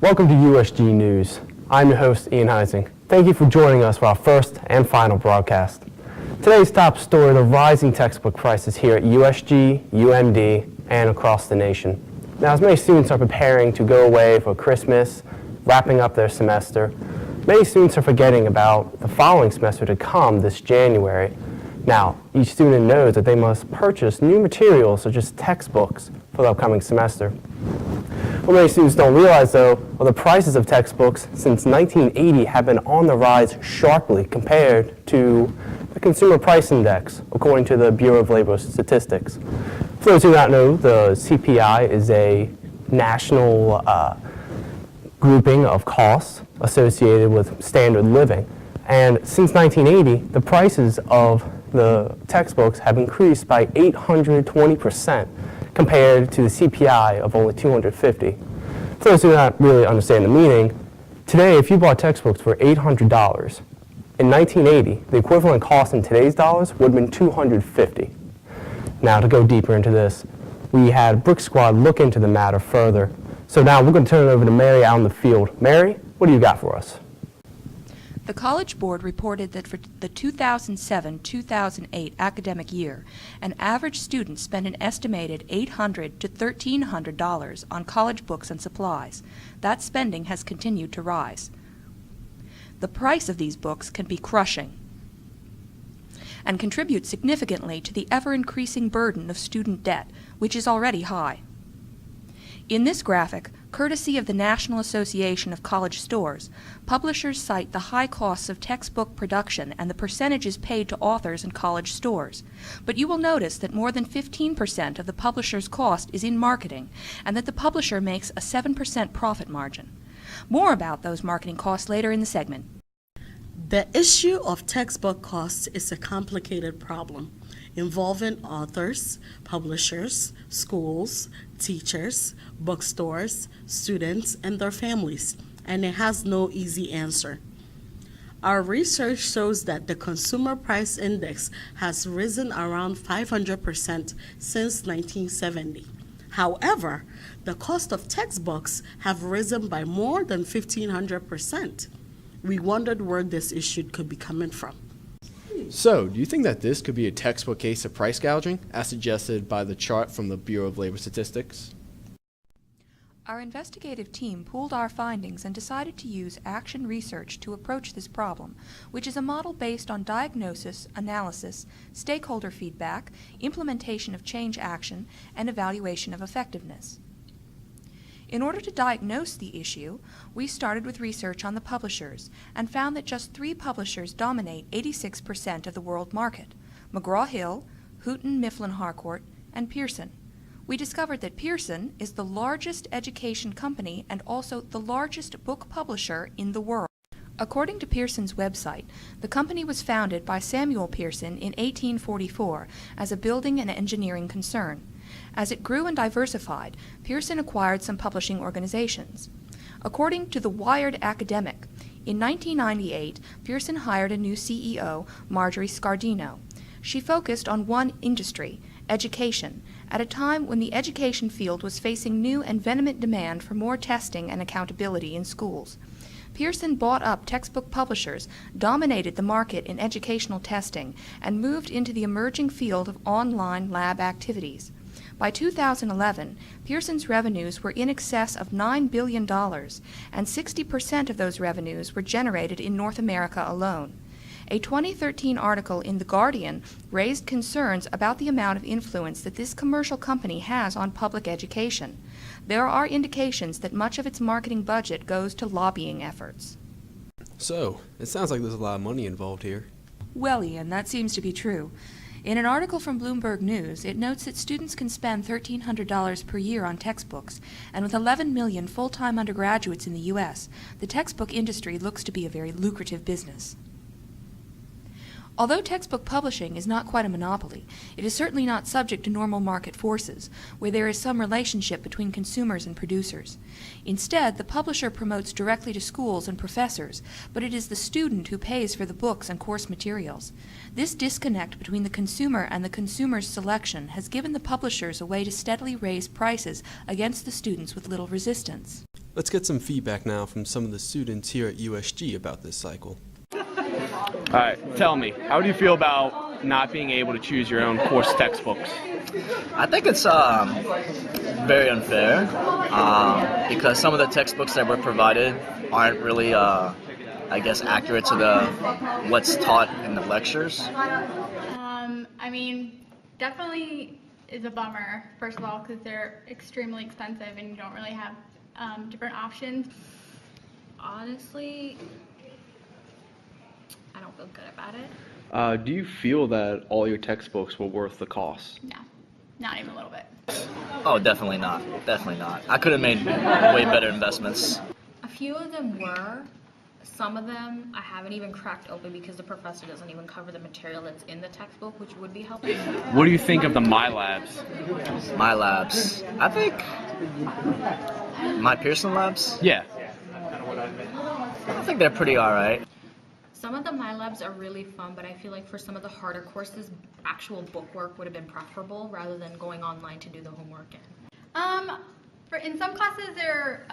Welcome to USG News. I'm your host, Ian Heising. Thank you for joining us for our first and final broadcast. Today's top story, the rising textbook prices here at USG, UMD, and across the nation. Now, as many students are preparing to go away for Christmas, wrapping up their semester, many students are forgetting about the following semester to come this January. Now, each student knows that they must purchase new materials such as textbooks for the upcoming semester. What many students don't realize, though, are the prices of textbooks since 1980 have been on the rise sharply compared to the Consumer Price Index, according to the Bureau of Labor Statistics. For those who do not know, the CPI is a national grouping of costs associated with standard living. And since 1980, the prices of the textbooks have increased by 820% compared to the CPI of only 250. For those who do not really understand the meaning, today if you bought textbooks for $800, in 1980, the equivalent cost in today's dollars would have been $250. Now, to go deeper into this, we had Brick Squad look into the matter further. So now we're going to turn it over to Mary out in the field. Mary, what do you got for us? The College Board reported that for the 2007-2008 academic year, an average student spent an estimated $800 to $1,300 on college books and supplies. That spending has continued to rise. The price of these books can be crushing and contribute significantly to the ever-increasing burden of student debt, which is already high. In this graphic, courtesy of the National Association of College Stores, publishers cite the high costs of textbook production and the percentages paid to authors and college stores. But you will notice that more than 15% of the publisher's cost is in marketing, and that the publisher makes a 7% profit margin. More about those marketing costs later in the segment. The issue of textbook costs is a complicated problem involving authors, publishers, schools, teachers, bookstores, students, and their families, and it has no easy answer. Our research shows that the Consumer Price Index has risen around 500% since 1970. However, the cost of textbooks have risen by more than 1,500%. We wondered where this issue could be coming from. So, do you think that this could be a textbook case of price gouging, as suggested by the chart from the Bureau of Labor Statistics? Our investigative team pooled our findings and decided to use action research to approach this problem, which is a model based on diagnosis, analysis, stakeholder feedback, implementation of change action, and evaluation of effectiveness. In order to diagnose the issue, we started with research on the publishers and found that just 3 publishers dominate 86% of the world market: McGraw-Hill, Houghton Mifflin Harcourt, and Pearson. We discovered that Pearson is the largest education company and also the largest book publisher in the world. According to Pearson's website, the company was founded by Samuel Pearson in 1844 as a building and engineering concern. As it grew and diversified, Pearson acquired some publishing organizations. According to the Wired Academic, in 1998, Pearson hired a new CEO, Marjorie Scardino. She focused on one industry, education, at a time when the education field was facing new and vehement demand for more testing and accountability in schools. Pearson bought up textbook publishers, dominated the market in educational testing, and moved into the emerging field of online lab activities. By 2011, Pearson's revenues were in excess of $9 billion, and 60% of those revenues were generated in North America alone. A 2013 article in The Guardian raised concerns about the amount of influence that this commercial company has on public education. There are indications that much of its marketing budget goes to lobbying efforts. So, it sounds like there's a lot of money involved here. Well, Ian, that seems to be true. In an article from Bloomberg News, it notes that students can spend $1,300 per year on textbooks, and with 11 million full-time undergraduates in the U.S., the textbook industry looks to be a very lucrative business. Although textbook publishing is not quite a monopoly, it is certainly not subject to normal market forces, where there is some relationship between consumers and producers. Instead, the publisher promotes directly to schools and professors, but it is the student who pays for the books and course materials. This disconnect between the consumer and the consumer's selection has given the publishers a way to steadily raise prices against the students with little resistance. Let's get some feedback now from some of the students here at USG about this cycle. All right, tell me, how do you feel about not being able to choose your own course textbooks? I think it's very unfair because some of the textbooks that were provided aren't really, accurate to what's taught in the lectures. Definitely is a bummer, first of all, because they're extremely expensive and you don't really have different options. Honestly, I don't feel good about it. Do you feel that all your textbooks were worth the cost? No, not even a little bit. Oh, definitely not. Definitely not. I could have made way better investments. A few of them were. Some of them I haven't even cracked open because the professor doesn't even cover the material that's in the textbook, which would be helpful. What do you think of the MyLabs? My labs. I think my Pearson labs. Yeah. I think they're pretty alright. Some of the MyLabs are really fun, but I feel like for some of the harder courses, actual book work would have been preferable rather than going online to do the homework in. In some classes, they're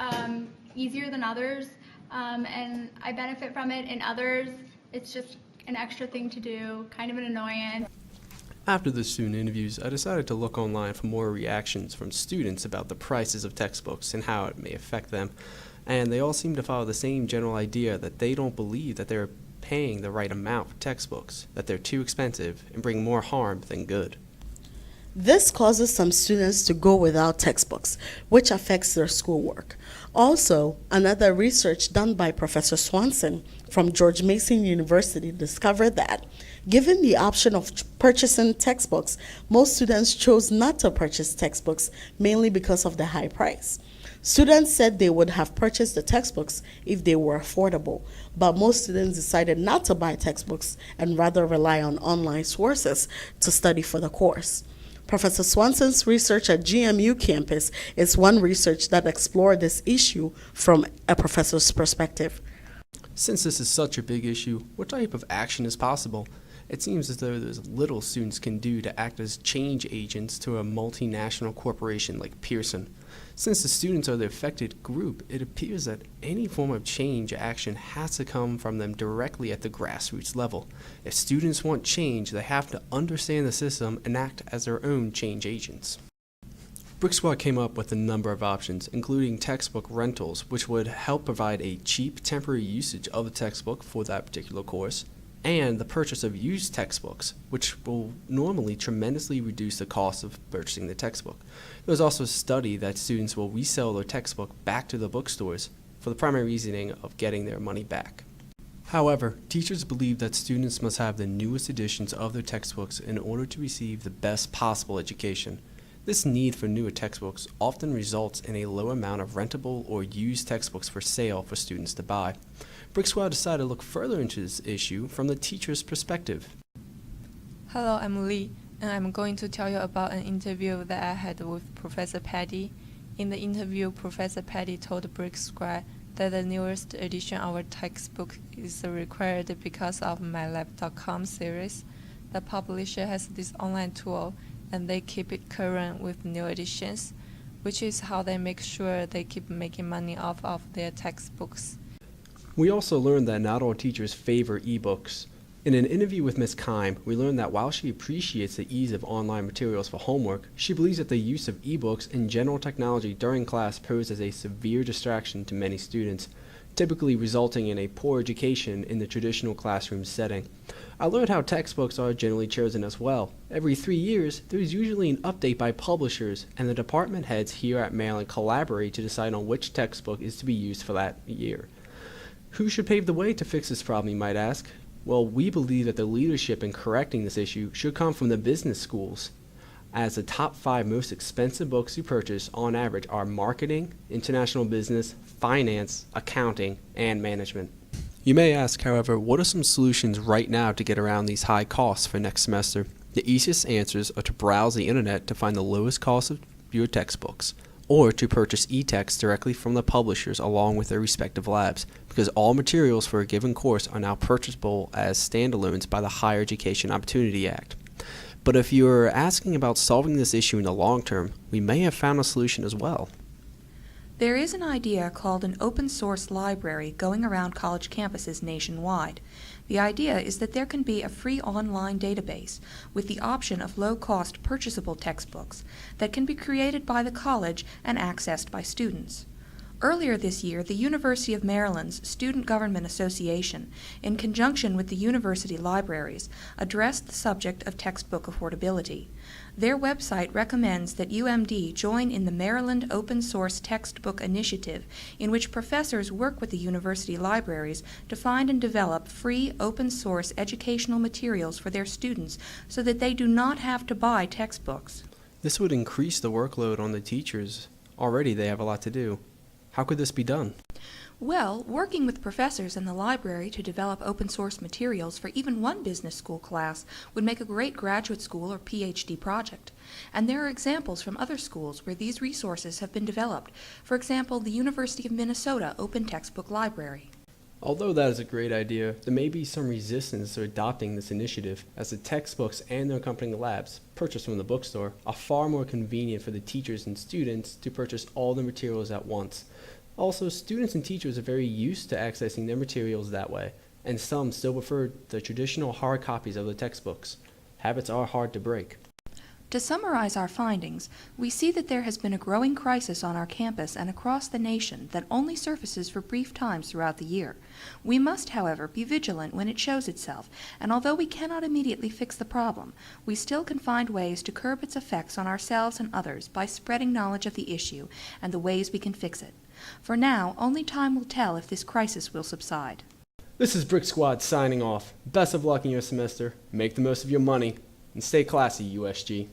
easier than others, and I benefit from it. In others, it's just an extra thing to do, kind of an annoyance. After the student interviews, I decided to look online for more reactions from students about the prices of textbooks and how it may affect them. And they all seem to follow the same general idea that they don't believe that they're paying the right amount for textbooks, that they're too expensive and bring more harm than good. This causes some students to go without textbooks, which affects their schoolwork. Also, another research done by Professor Swanson from George Mason University discovered that, given the option of purchasing textbooks, most students chose not to purchase textbooks, mainly because of the high price. Students said they would have purchased the textbooks if they were affordable, but most students decided not to buy textbooks and rather rely on online sources to study for the course. Professor Swanson's research at GMU campus is one research that explored this issue from a professor's perspective. Since this is such a big issue, what type of action is possible? It seems as though there's little students can do to act as change agents to a multinational corporation like Pearson. Since the students are the affected group, it appears that any form of change action has to come from them directly at the grassroots level. If students want change, they have to understand the system and act as their own change agents. Brick Squad came up with a number of options, including textbook rentals, which would help provide a cheap temporary usage of the textbook for that particular course, and the purchase of used textbooks, which will normally tremendously reduce the cost of purchasing the textbook. There was also a study that students will resell their textbook back to the bookstores for the primary reasoning of getting their money back. However, teachers believe that students must have the newest editions of their textbooks in order to receive the best possible education. This need for newer textbooks often results in a low amount of rentable or used textbooks for sale for students to buy. Brick Squad decided to look further into this issue from the teacher's perspective. Hello, I'm Lee, and I'm going to tell you about an interview that I had with Professor Patty. In the interview, Professor Patty told Brick Squad that the newest edition of our textbook is required because of MyLab.com series. The publisher has this online tool, and they keep it current with new editions, which is how they make sure they keep making money off of their textbooks. We also learned that not all teachers favor ebooks. In an interview with Ms. Kime, we learned that while she appreciates the ease of online materials for homework, she believes that the use of ebooks and general technology during class poses a severe distraction to many students, typically resulting in a poor education in the traditional classroom setting. I learned how textbooks are generally chosen as well. Every 3 years, there is usually an update by publishers, and the department heads here at Maryland collaborate to decide on which textbook is to be used for that year. Who should pave the way to fix this problem, you might ask? Well, we believe that the leadership in correcting this issue should come from the business schools, as the top 5 most expensive books you purchase on average are marketing, international business, finance, accounting, and management. You may ask, however, what are some solutions right now to get around these high costs for next semester? The easiest answers are to browse the internet to find the lowest cost of your textbooks, or to purchase e-texts directly from the publishers along with their respective labs, because all materials for a given course are now purchasable as standalones by the Higher Education Opportunity Act. But if you're asking about solving this issue in the long term, we may have found a solution as well. There is an idea called an open source library going around college campuses nationwide. The idea is that there can be a free online database with the option of low-cost purchasable textbooks that can be created by the college and accessed by students. Earlier this year, the University of Maryland's Student Government Association, in conjunction with the university libraries, addressed the subject of textbook affordability. Their website recommends that UMD join in the Maryland Open Source Textbook Initiative, in which professors work with the university libraries to find and develop free open source educational materials for their students so that they do not have to buy textbooks. This would increase the workload on the teachers. Already they have a lot to do. How could this be done? Well, working with professors in the library to develop open source materials for even one business school class would make a great graduate school or PhD project. And there are examples from other schools where these resources have been developed. For example, the University of Minnesota Open Textbook Library. Although that is a great idea, there may be some resistance to adopting this initiative, as the textbooks and their accompanying labs, purchased from the bookstore, are far more convenient for the teachers and students to purchase all the materials at once. Also, students and teachers are very used to accessing their materials that way, and some still prefer the traditional hard copies of the textbooks. Habits are hard to break. To summarize our findings, we see that there has been a growing crisis on our campus and across the nation that only surfaces for brief times throughout the year. We must, however, be vigilant when it shows itself, and although we cannot immediately fix the problem, we still can find ways to curb its effects on ourselves and others by spreading knowledge of the issue and the ways we can fix it. For now, only time will tell if this crisis will subside. This is Brick Squad signing off. Best of luck in your semester, make the most of your money, and stay classy, USG.